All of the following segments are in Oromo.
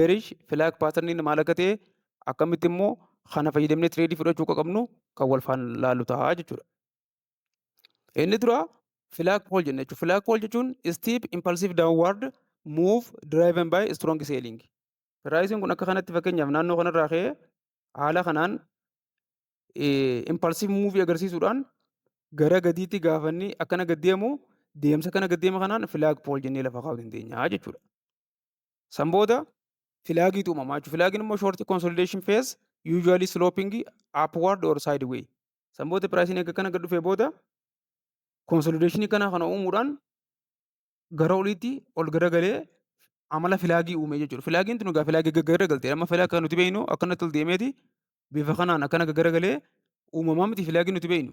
bearish flag pattern maal akka ta'e akkamitti immoo kana fayyadamnee trade fudhachuu akka qabnu kan wal faana laallu ta'a jechuudha. Inni dura flag pole jenna jechuudha. Flag pole jechuun steep impulsive downward move driven by strong selling. Pricing kun akka kanatti fakkeenyaaf naannoo kanarraa ka'ee haala kanaan impulsive move agarsiisuudhaan gara gadiitti gaafanni akkana gad deemu deemsa kana gad deema kanaan flag pole jennee lafa kaa'uu dandeenya jechuudha. San booda filaagiitu uumamaa jechuudha. Filaagiin immoo short consolidation phase usually sloping upward or sideway. San booda pricing akka kana gad dhufee booda consolidation kana uumuudhaan gara oliitti ol garagalee amala filaagii uume jechuudha. Filaagiin tun egaa filaagii gaggaragaltee amma filaagii kan nuti beeknu akkanatti ol deemeeti bifa kanaan akkana gaggaraгаlee uumamaa miti filaagii nuti beeknu.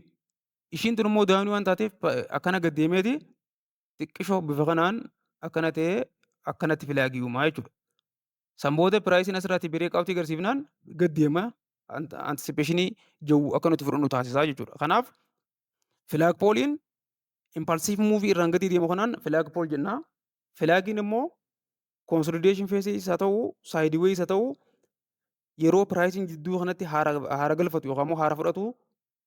Ishiin tun immoo daawanii waan taateef akkana gad deemeeti xiqqishoo bifa kanaan akkana ta'ee akkanatti filaagii uumaa jechuudha. San booda piraayisiin asirratti bireek aawutii agarsiifnaan gad deema anticipation jiru akka nuti fudhannu taasisaa jechuudha. Kanaaf filaag pooliin impulsive move irraan gadi deemu kanaan filaag pool jenna. Filaagiin immoo consolidation phase isa ta'u sideways isa ta'u yeroo piraayisiin jidduu kanatti haara galfatu yookaan immoo haara fudhatu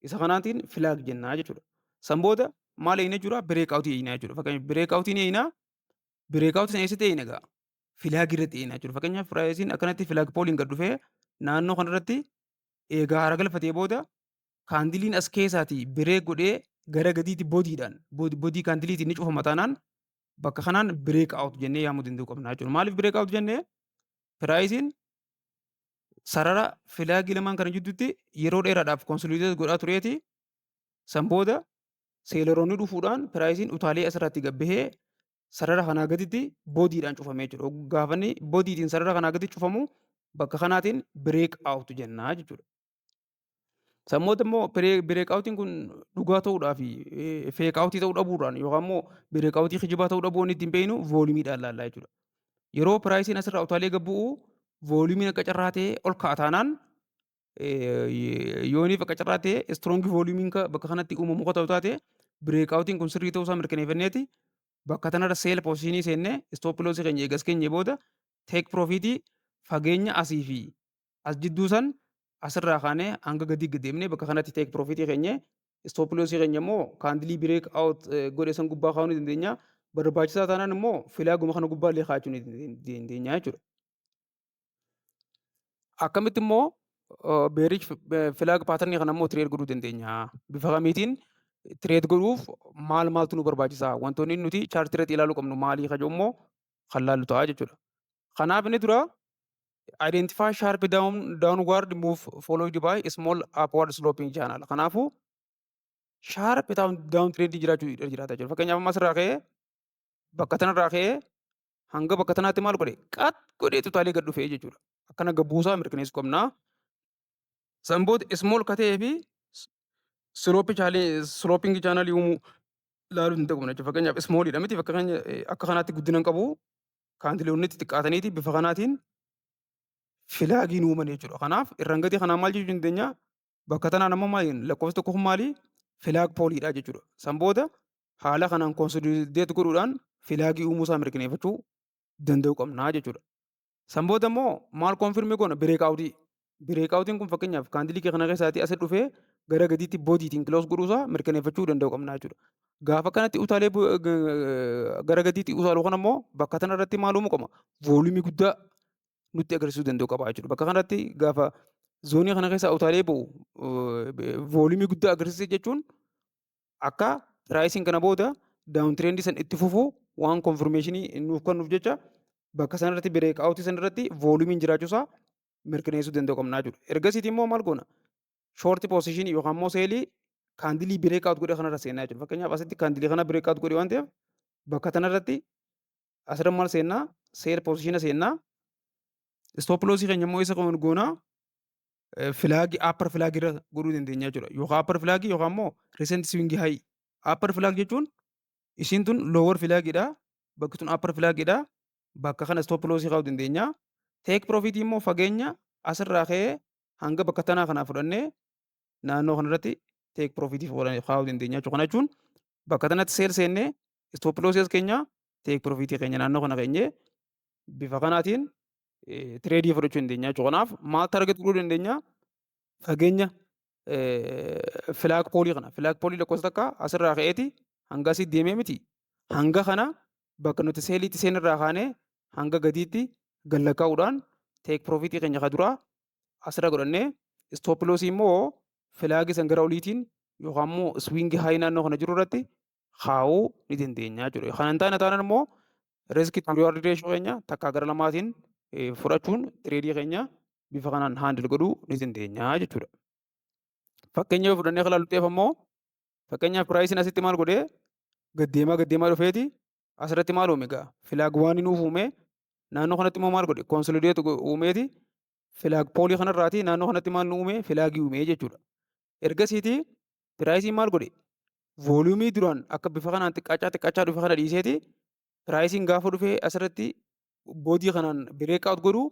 isa kanaatiin filaag jenna jechuudha. San booda maal eeyina jechuudha bireek aawutii eeyina jechuudha. Fakkeenyaaf bireek aawutiin eeyina bireek aawutiin eessatti eeyina egaa filaag irratti eeyina jechuudha. Fakkeenyaaf piraayisiin akkanatti filaag pooliin gad dhufee naannoo kanarratti eegaa haara galfatee booda kaandiliin as keessaatii bireek godhee gara gadiitti boodiidhaan boodii kaandiliitiin ni cufama taanaan bakka kanaan bireek aawut jennee yaamuu danda'u qabna jechuudha. Maaliif bireek aawut jennee piraayisiin sarara filaagii lamaan kana jidduutti yeroo dheeraadhaaf konsolideet godhaa tureeti. San booda seeleroonni dhufuudhaan piraayisiin utaalee asirratti gabbahee sarara kanaa gaditti boodiidhaan cufamee jechuudha. Gaafanni boodiitiin sarara kanaa gaditti cufamu bakka kanaatiin bireek aawut jennaa jechuudha. San booda immoo bireek aawutiin kun dhugaa ta'uudhaa fi feek aawutii ta'uu dhabuudhaan yookaan immoo bireek aawutii kijibaa ta'uu dhabuu inni ittiin beeknu voolimiidhaan laallaa jechuudha. Yeroo piraayisiin asirraa utaalee gabbu'u voolimiin akka carraa ta'e ol ka'a taanaan yooniif akka carraa ta'e strong voolimiin bakka kanatti uumamu akka ta'u taate bireek aawutiin kun sirrii ta'uusaa mirkaneeffanneeti bakka tanarra seel poosishinii seennee stoop loosii keenya eegas keenya booda teek piroofiitii fageenya asii fi as jidduu san asirraa kaanee hanga gadi deemnee bakka kanatti teek piroofiitii keenya stoop loosii keenya immoo kaandilii bireek aawut godhe san gubbaa kaa'uu ni dandeenya. Barbaachisaa taanaan immoo filaaguma kana gubbaa illee kaa'achuu ni dandeenya jechuudha. Akkamitti immoo beerish filaag paatarnii kana immoo tireed godhuu dandeenya. Bifa kamiitiin tireed godhuuf maaltu nu barbaachisa? Wantoonni nuti chaartii irratti ilaaluu qabnu maalii kajoo immoo kan laallu ta'a jechuudha. Kanaaf inni dura identify sharp downward move followed by small upward sloping channel. Kanaafuu sharp down trend jiraachuu jiraata jechuudha. Fakkeenyaaf amma asirraa ka'ee bakka tanarraa ka'ee hanga bakka tanaatti maal godhe qat godhee tutaalee gad dhufee jechuudha. Akkana gabbuusaa mirkaneessuu qabna. San booda small katee fi sloping channel uumuu ilaaluu hin ta'u jechuudha. Fakkeenyaaf smoolidha miti bakka akka kanaatti guddina hin qabu kaandiloonni xixiqqaataniiti bifa kanaatiin filaagiin uuman jechuudha. Kanaaf irraan gadii kanaan maal jechuu dandeenya bakka tanaan amma maaliin lakkoofsa tokko kun maali filaag pooliidha jechuudha. San booda haala kanaan konsolideet godhuudhaan filaagii uumuusaa mirkaneeffachuu danda'u qabna jechuudha. San booda immoo maal konfirmii goona bireek aawutii. Bireek aawutiin kun fakkeenyaaf kaandilii kana keessaatii asii dhufee gara gadiitti boodiitiin kiloos godhuusaa mirkaneeffachuu danda'u qabna jechuudha. Gaafa kanatti utaalee gara gadiitti utaaluu kana immoo bakka tanarratti maal uumuu qaba voolumii guddaa nutti agarsiisuu danda'u qaba jechuudha. Bakka kanatti gaafa zoonii kana keessaa utaalee bu'u voolumii guddaa agarsiise jechuun akka piraayisiin kana booda daawun tireendii san itti fufuu waan konfirmeeshinii nuuf kennuuf jecha bakka sanarratti bireek aawutii sanarratti voolumiin jiraachuusaa mirkaneessuu danda'u qabna jechuudha. Ergasiiti immoo maal goona shoorti poosishinii yookaan immoo seelii kaandilii bireek aawut godhe kanarra seenaa jechuudha. Fakkeenyaaf asitti kaandilii kana bireek aawut godhe waan ta'eef bakka tanarratti asirra maal seennaa seel poosishina seennaa stoop loosii keenya immoo isa goonaa filaagii appar filaagii irra godhuu dandeenya jechuudha. Yookaan appar filaagii yookaan immoo risent swingii hayi. Appar filaag jechuun isiin tun loowar filaagiidha. Bakki tun appar filaagiidha. Bakka kana stoop loosii kaa'uu dandeenya. Teek piroofiitii immoo fageenya asirraa ka'ee hanga bakka tanaa kanaa fudhannee naannoo kanarratti teek piroofiitiif kaa'uu dandeenya jechuudha. Kana jechuun bakka tanatti seel seennee stoop loosii keenya teek piroofiitii keenya naannoo kana keenyee bifa kanaatiin tireedii fudhachuu dandeenya jechuudha. Kanaaf maaltu argatu godhuu dandeenya? Fageenya filaag poolii kana. Filaag poolii lakkoofsa takka asirraa ka'eeti hanga asitti deemee miti. Hanga kana bakka nuti seeliitti seenirraa kaanee hanga gadiitti gad lakkaa'uudhaan teek piroofitii keenya kan duraa asirra godhannee istoop loosii immoo filaagii san gara oliitiin yookaan immoo iswiingii haayii naannoo kana jiru irratti kaa'uu ni dandeenya jechuudha. Kana hin taane taanaan immoo riskii riwaardi reeshoo keenya takkaa gara lamaatiin fudhachuun tireedii keenya bifa kanaan haandil godhuu ni dandeenya jechuudha. Fakkeenya yoo fudhannee ilaallu ta'eef ammoo fakkeenyaaf piraayisiin asitti maal godhee gaddeemaa dhufeeti asirratti maal uume egaa filaag waan nuuf uume naannoo kanatti immoo maal godhe koonsolideet uumeeti filaag poolii kanarraati naannoo kanatti maal nu uume filaagii uume jechuudha. Ergasiiti piraayisiin maal godhe voolumii duraan akka bifa kanaan xiqqaachaa dhufe kana dhiiseeti piraayisiin gaafa dhufee asirratti boodii kanaan bireek aawut godhu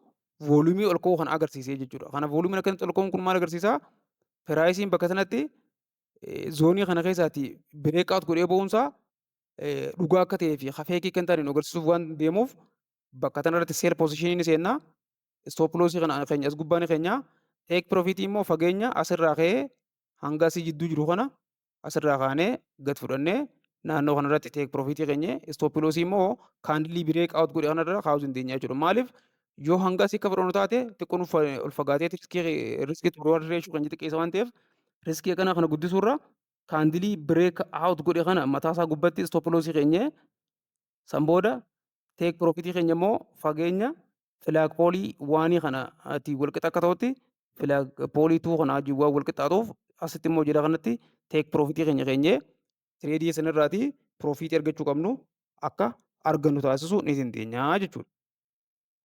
voolumii ol ka'uu kana agarsiisee jechuudha. Kana voolumiin akkamitti ol ka'uun kun maal agarsiisaa? Piraayisiin bakka sanatti zoonii kana keessaatti bireek aawut godhee ba'uunsaa dhugaa akka ta'ee fi hafeekii kan taane nu agarsiisuuf waan deemuuf bakka kanarratti seel poozishiniin seennaa istoop loosii kana keenya as gubbaan keenya teek piroofitii immoo fageenya asirraa ka'ee hanga asii jidduu jiru kana asirraa kaanee gad fudhannee naannoo kanarratti teek piroofitii keenya istoop loosii immoo kaandilii bireek aawut godhe kanarra kaa'uu dandeenya jechuudha. Maaliif yoo hanga asii akka fudhannu taate xiqqoon ol fagaatee riskii riwaardi reeshoo kan xiqqeessa waan ta'eef riskii kana guddisuurra kaandilii bireek aawut godhe kana mataasaa gubbatti istoop loosii keenya san booda teek piroofitii keenya immoo fageenya filaag poolii waanii kana ati walqixa akka ta'utti filaag poolii tuu kana wajjin waan walqixxaatuuf asitti immoo jedha kanatti teek piroofitii keenya tireedii sanirraati piroofitii argachuu qabnu akka argannu taasisuu ni dandeenya jechuudha.